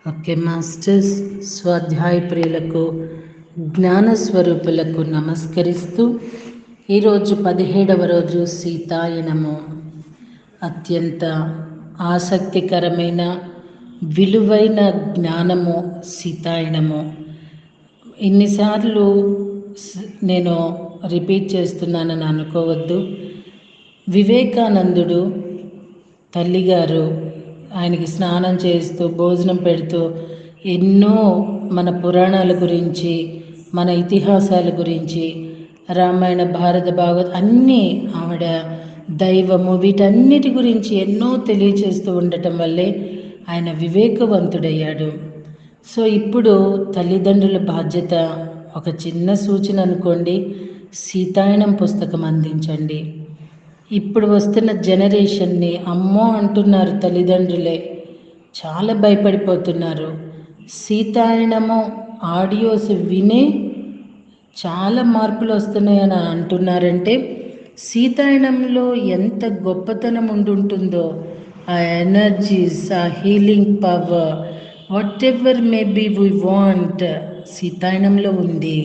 Okay masters, స్వాధ్యాయ ప్రియులకు, జ్ఞాన స్వరూపులకు నమస్కరిస్తూ ఈరోజు 17వ రోజు సీతాయనము. అత్యంత ఆసక్తికరమైన విలువైన జ్ఞానము సీతాయనము. ఇన్నిసార్లు నేను రిపీట్ చేస్తున్నానని అనుకోవద్దు. వివేకానందుడు తల్లిగారు ఆయనకి స్నానం చేస్తూ భోజనం పెడుతూ ఎన్నో మన పురాణాల గురించి, మన ఇతిహాసాల గురించి, రామాయణ, భారత, భాగవత్ అన్నీ ఆవిడ దైవము వీటన్నిటి గురించి ఎన్నో తెలియచేస్తూ ఉండటం వల్లే ఆయన వివేకవంతుడయ్యాడు. సో ఇప్పుడు తల్లిదండ్రుల బాధ్యత ఒక చిన్న సూచన అనుకోండి, సీతాయనం పుస్తకం అందించండి. ఇప్పుడు వస్తున్న జనరేషన్ని అమ్మో అంటున్నారు తల్లిదండ్రులే, చాలా భయపడిపోతున్నారు. సీతాయనము ఆడియోస్ వినే చాలా మార్పులు వస్తున్నాయని అంటున్నారంటే సీతాయనంలో ఎంత గొప్పతనం ఉంటుందో, ఆ ఎనర్జీస్, ఆ healing power, whatever maybe we want సీతాయనంలో ఉంది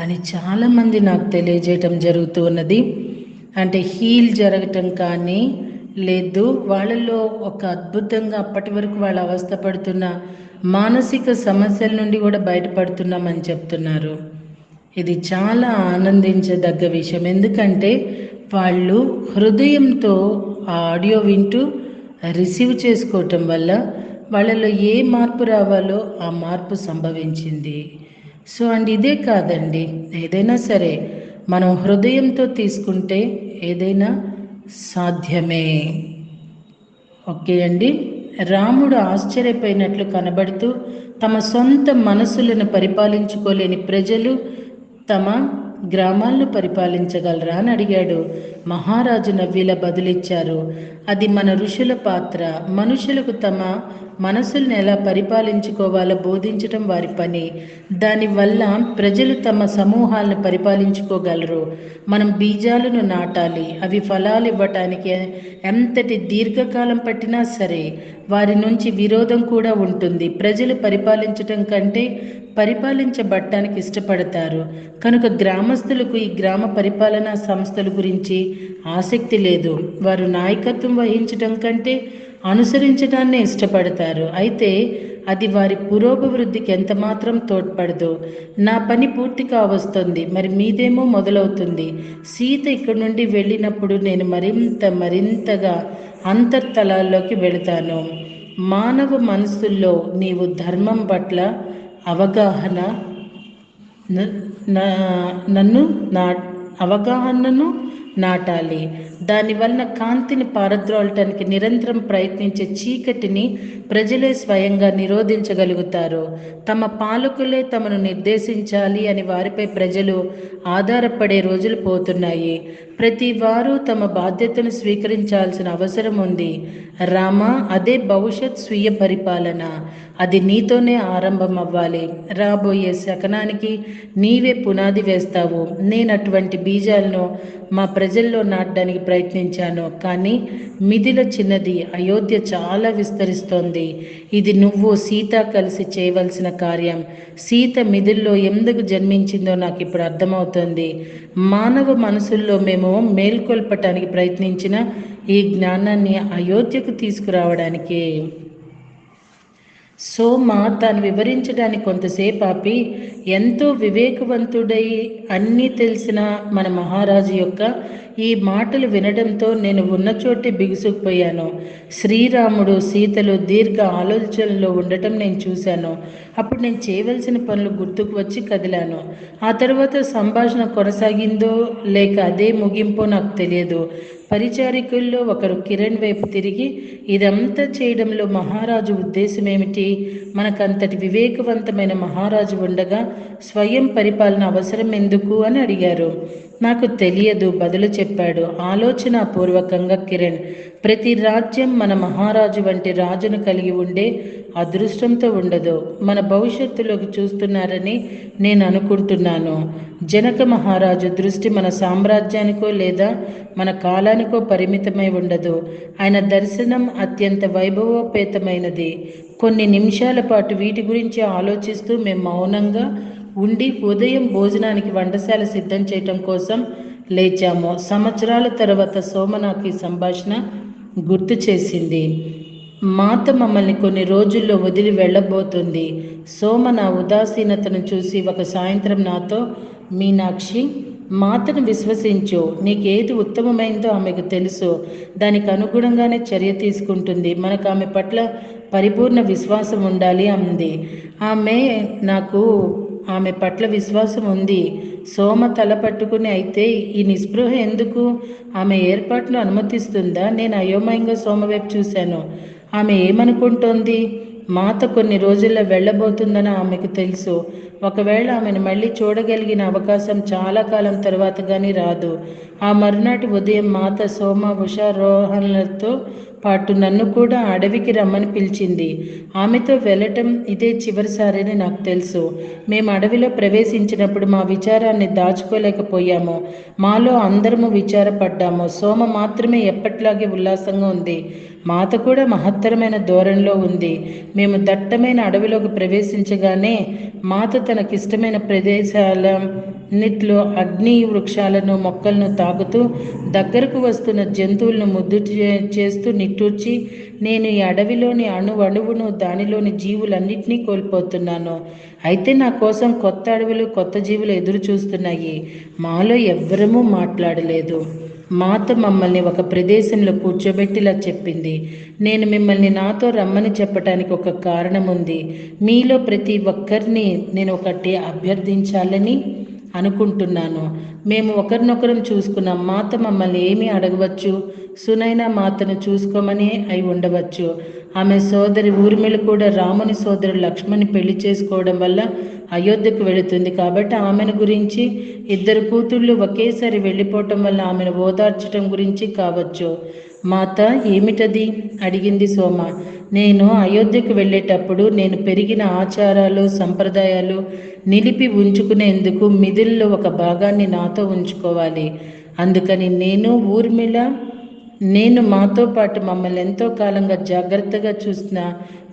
అని చాలామంది నాకు తెలియజేయటం జరుగుతూ ఉన్నది. అంటే హీల్ జరగటం కానీ లేదు, వాళ్ళలో ఒక అద్భుతంగా అప్పటి వరకు వాళ్ళ అవస్థపడుతున్న మానసిక సమస్యల నుండి కూడా బయటపడుతున్నామని చెప్తున్నారు. ఇది చాలా ఆనందించదగ్గ విషయం. ఎందుకంటే వాళ్ళు హృదయంతో ఆ ఆడియో వింటూ రిసీవ్ చేసుకోవటం వల్ల వాళ్ళలో ఏ మార్పు రావాలో ఆ మార్పు సంభవించింది. సో అండ్ ఇదే కాదండి, ఏదైనా సరే మనం హృదయంతో తీసుకుంటే ఏదైనా సాధ్యమే. ఓకే అండి. రాముడు ఆశ్చర్యపోయినట్లు కనబడుతూ తమ సొంత మనసులను పరిపాలించుకోలేని ప్రజలు తమ గ్రామాలను పరిపాలించగలరా అని అడిగాడు. మహారాజు నవ్విలా బదులిచ్చారు, అది మన ఋషుల పాత్ర. మనుషులకు తమ మనసుల్ని ఎలా పరిపాలించుకోవాలో బోధించటం వారి పని. దానివల్ల ప్రజలు తమ సమూహాలను పరిపాలించుకోగలరు. మనం బీజాలను నాటాలి, అవి ఫలాలు ఇవ్వటానికి ఎంతటి దీర్ఘకాలం పట్టినా సరే వారి నుంచి విరోధం కూడా ఉంటుంది. ప్రజలు పరిపాలించటం కంటే పరిపాలించబడటానికి ఇష్టపడతారు. కనుక గ్రామస్తులకు ఈ గ్రామ పరిపాలనా సంస్థల గురించి ఆసక్తి లేదు. వారు నాయకత్వం వహించటం కంటే అనుసరించడాన్నే ఇష్టపడతారు. అయితే అది వారి పురోభివృద్ధికి ఎంత మాత్రం తోడ్పడదు. నా పని పూర్తి కావస్తుంది, మరి మీదేమో మొదలవుతుంది. సీత ఇక్కడి నుండి వెళ్ళినప్పుడు నేను మరింతగా అంతర్తలాల్లోకి వెళతాను. మానవ మనసుల్లో నీవు ధర్మం పట్ల అవగాహన అవగాహనను నాటాలి. దానివలన కాంతిని పారద్రోలటానికి నిరంతరం ప్రయత్నించే చీకటిని ప్రజలే స్వయంగా నిరోధించగలుగుతారు. తమ పాలకులే తమను నిర్దేశించాలి అని వారిపై ప్రజలు ఆధారపడే రోజులు పోతున్నాయి. ప్రతి వారు తమ బాధ్యతను స్వీకరించాల్సిన అవసరం ఉంది. రామ, అదే భవిష్యత్ స్వీయ పరిపాలన. అది నీతోనే ఆరంభం అవ్వాలి. రాబోయే శకనానికి నీవే పునాది వేస్తావు. నేను అటువంటి బీజాలను మా ప్రజల్లో నాటడానికి ప్రయత్నించాను, కానీ మిథిల చిన్నది, అయోధ్య చాలా విస్తరిస్తోంది. ఇది నువ్వు సీత కలిసి చేయవలసిన కార్యం. సీత మిథిల్లో ఎందుకు జన్మించిందో నాకు ఇప్పుడు అర్థమవుతోంది. మానవ మనసుల్లో మేము మేల్కొల్పటానికి ప్రయత్నించిన ఈ జ్ఞానాన్ని అయోధ్యకు తీసుకురావడానికి. సోమ తాను వివరించడానికి కొంతసేపు ఆపి, ఎంతో వివేకవంతుడై అన్నీ తెలిసిన మన మహారాజు యొక్క ఈ మాటలు వినడంతో నేను ఉన్న చోటే బిగుసుకుపోయాను. శ్రీరాముడు సీతలు దీర్ఘ ఆలోచనలో ఉండటం నేను చూశాను. అప్పుడు నేను చేయవలసిన పనులు గుర్తుకు వచ్చి కదిలాను. ఆ తర్వాత సంభాషణ కొనసాగిందో లేక అదే ముగింపో నాకు తెలియదు. పరిచారికుల్లో ఒకరు కిరణ్ వైపు తిరిగి, ఇదంతా చేయడంలో మహారాజు ఉద్దేశం ఏమిటి? మనకంతటి వివేకవంతమైన మహారాజు ఉండగా స్వయం పరిపాలన అవసరం ఎందుకు అని అడిగారు. నాకు తెలియదు బదులు చెప్పాడు ఆలోచనాపూర్వకంగా కిరణ్. ప్రతి రాజ్యం మన మహారాజు వంటి రాజును కలిగి ఉండే అదృష్టంతో ఉండదు. మన భవిష్యత్తులోకి చూస్తున్నారని నేను అనుకుంటున్నాను. జనక మహారాజు దృష్టి మన సామ్రాజ్యానికో లేదా మన కాలానికి కాలానికో పరిమితమై ఉండదు. ఆయన దర్శనం అత్యంత వైభవోపేతమైనది. కొన్ని నిమిషాల పాటు వీటి గురించి ఆలోచిస్తూ మేము మౌనంగా ఉండి ఉదయం భోజనానికి వంటశాల సిద్ధం చేయటం కోసం లేచాము. సంవత్సరాల తర్వాత సోమనాకి సంభాషణ గుర్తు చేసింది. మాత మమ్మల్ని కొన్ని రోజుల్లో వదిలి వెళ్ళబోతుంది. సోమ నా ఉదాసీనతను చూసి ఒక సాయంత్రం నాతో, మీనాక్షి, మాతను విశ్వసించు. నీకేది ఉత్తమమైందో ఆమెకు తెలుసు. దానికి అనుగుణంగానే చర్య తీసుకుంటుంది. మనకు ఆమె పట్ల పరిపూర్ణ విశ్వాసం ఉండాలి అంది. నాకు ఆమె పట్ల విశ్వాసం ఉంది. సోమ తల పట్టుకుని, అయితే ఈ నిస్పృహ ఎందుకు? ఆమె ఏర్పాట్లు అనుమతిస్తుందా? నేను అయోమయంగా సోమ వైపు చూశాను. ఆమె ఏమనుకుంటోంది? మాత కొన్ని రోజుల్లో వెళ్ళబోతుందని ఆమెకు తెలుసు. ఒకవేళ ఆమెను మళ్ళీ చూడగలిగిన అవకాశం చాలా కాలం తర్వాత కానీ రాదు. ఆ మరునాటి ఉదయం మాత సోమ, ఉషా, రోహన్లతో పాటు నన్ను కూడా అడవికి రమ్మని పిలిచింది. ఆమెతో వెళ్ళటం ఇదే చివరిసారని నాకు తెలుసు. మేము అడవిలో ప్రవేశించినప్పుడు మా విచారాన్ని దాచుకోలేకపోయాము. మాలో అందరము విచారపడ్డాము. సోమ మాత్రమే ఎప్పట్లాగే ఉల్లాసంగా ఉంది. మాత కూడా మహత్తరమైన ధోరణిలో ఉంది. మేము దట్టమైన అడవిలోకి ప్రవేశించగానే మాత తనకిష్టమైన ప్రదేశాలన్నిట్లో అగ్ని వృక్షాలను, మొక్కలను తాకుతూ దగ్గరకు వస్తున్న జంతువులను ముద్దు చేస్తూ నిట్టూర్చి, నేను ఈ అడవిలోని అణువును, దానిలోని జీవులన్నింటినీ కోల్పోతున్నాను. అయితే నా కోసం కొత్త అడవులు, కొత్త జీవులు ఎదురు చూస్తున్నాయి. మాలో ఎవ్వరమూ మాట్లాడలేదు. మాత మమ్మల్ని ఒక ప్రదేశంలో కూర్చోబెట్టిలా చెప్పింది. నేను మిమ్మల్ని నాతో రమ్మని చెప్పడానికి ఒక కారణం ఉంది. మీలో ప్రతి ఒక్కరిని నేను ఒకటి అభ్యర్థించాలని అనుకుంటున్నాను. మేము ఒకరినొకరం చూసుకున్నాం. మాత మమ్మల్ని ఏమీ అడగవచ్చు? సునైనా మాతను చూసుకోమని అయి ఉండవచ్చు. ఆమె సోదరి ఊర్మిళ కూడా రాముని సోదరు లక్ష్మణ్ని పెళ్లి చేసుకోవడం వల్ల అయోధ్యకు వెళుతుంది. కాబట్టి ఆమెను గురించి, ఇద్దరు కూతుళ్ళు ఒకేసారి వెళ్ళిపోవటం వల్ల ఆమెను ఓదార్చటం గురించి కావచ్చు. మాత, ఏమిటది? అడిగింది సోమ. నేను అయోధ్యకు వెళ్ళేటప్పుడు నేను పెరిగిన ఆచారాలు, సంప్రదాయాలు నిలిపి ఉంచుకునేందుకు మిథుల్లో ఒక భాగాన్ని నాతో ఉంచుకోవాలి. అందుకని నేను మాతో పాటు మమ్మల్ని ఎంతో కాలంగా జాగ్రత్తగా చూసిన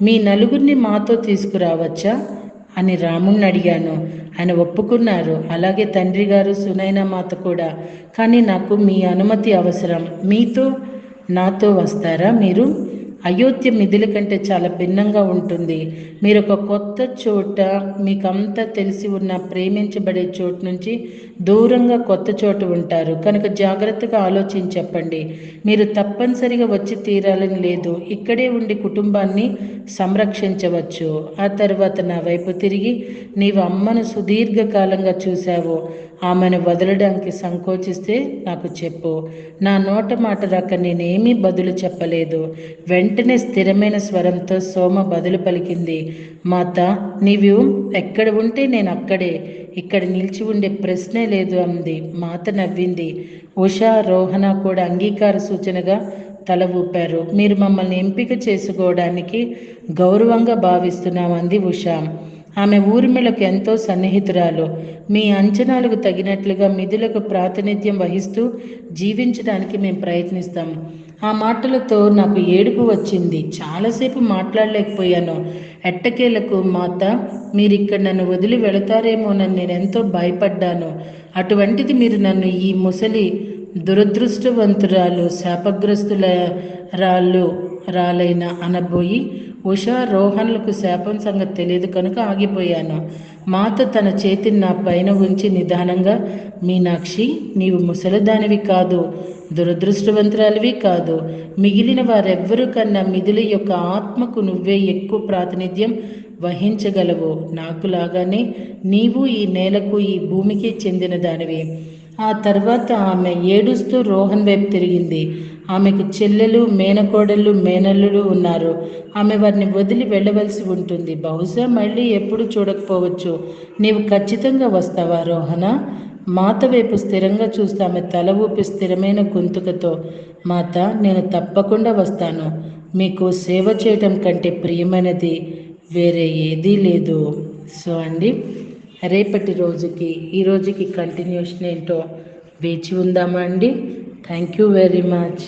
మీ నలుగురిని మాతో తీసుకురావచ్చా అని రాముణ్ణి అడిగాను. ఆయన ఒప్పుకున్నారు. అలాగే తండ్రి గారు, సునైనా మాత కూడా. కానీ నాకు మీ అనుమతి అవసరం. నాతో వస్తారా మీరు? అయోధ్య మిథుల కంటే చాలా భిన్నంగా ఉంటుంది. మీరు ఒక కొత్త చోట, మీకంతా తెలిసి ఉన్న, ప్రేమించబడే చోటు నుంచి దూరంగా కొత్త చోటు ఉంటారు. కనుక జాగ్రత్తగా ఆలోచించి చెప్పండి. మీరు తప్పనిసరిగా వచ్చి తీరాలని లేదు. ఇక్కడే ఉండి కుటుంబాన్ని సంరక్షించవచ్చు. ఆ తర్వాత నా వైపు తిరిగి, నీవు అమ్మను సుదీర్ఘకాలంగా చూశావు. ఆమెను వదలడానికి సంకోచిస్తే నాకు చెప్పు. నా నోట మాట రాక నేనేమీ బదులు చెప్పలేదు. వెంటనే స్థిరమైన స్వరంతో సోమ బదులు పలికింది. మాత, నీవు ఎక్కడ ఉంటే నేను అక్కడే. ఇక్కడ నిలిచి ఉండే ప్రశ్నే లేదు అంది. మాత నవ్వింది. ఉషా, రోహన కూడా అంగీకార సూచనగా తల ఊపారు. మీరు మమ్మల్ని ఎంపిక చేసుకోవడానికి గౌరవంగా భావిస్తున్నామంది ఉషా. ఆమె ఊర్మిళకు ఎంతో సన్నిహితురాలు. మీ అంచనాలకు తగినట్లుగా మిథులకు ప్రాతినిధ్యం వహిస్తూ జీవించడానికి మేము ప్రయత్నిస్తాం. ఆ మాటలతో నాకు ఏడుపు వచ్చింది. చాలాసేపు మాట్లాడలేకపోయాను. ఎట్టకేలకు, మాత, మీరిక్కడ నన్ను వదిలి వెళతారేమోనని నేను ఎంతో భయపడ్డాను. అటువంటిది మీరు నన్ను ఈ ముసలి దురదృష్టవంతురాలు, శాపగ్రస్తుల రాలైన అనబోయి, ఉషా, రోహన్లకు శాపం సంగతి తెలియదు కనుక ఆగిపోయాను. మాత తన చేతిని నా పైన ఉంచి నిదానంగా, మీనాక్షి, నీవు ముసలిదానివి కాదు, దురదృష్టవంతురాలివి కాదు. మిగిలిన వారెవ్వరూ కన్నా మిథుల యొక్క ఆత్మకు నువ్వే ఎక్కువ ప్రాతినిధ్యం వహించగలవు. నాకులాగానే నీవు ఈ నేలకు, ఈ భూమికి చెందిన దానివి. ఆ తర్వాత ఆమె ఏడుస్తూ రోహన్ వైపు తిరిగింది. ఆమెకు చెల్లెలు, మేనకోడళ్ళు, మేనల్లుడు ఉన్నారు. ఆమె వారిని వదిలి వెళ్ళవలసి ఉంటుంది. బహుశా మళ్ళీ ఎప్పుడు చూడకపోవచ్చు. నీవు ఖచ్చితంగా వస్తావా రోహన? మాత వైపు స్థిరంగా చూస్తే ఆమె తల ఊపి స్థిరమైన గొంతుకతో, మాత, నేను తప్పకుండా వస్తాను. మీకు సేవ చేయటం కంటే ప్రియమైనది వేరే ఏదీ లేదు. సో అండి, రేపటి రోజుకి ఈ రోజుకి కంటిన్యూషన్ ఏంటో వేచి ఉందామా అండి. Thank you very much.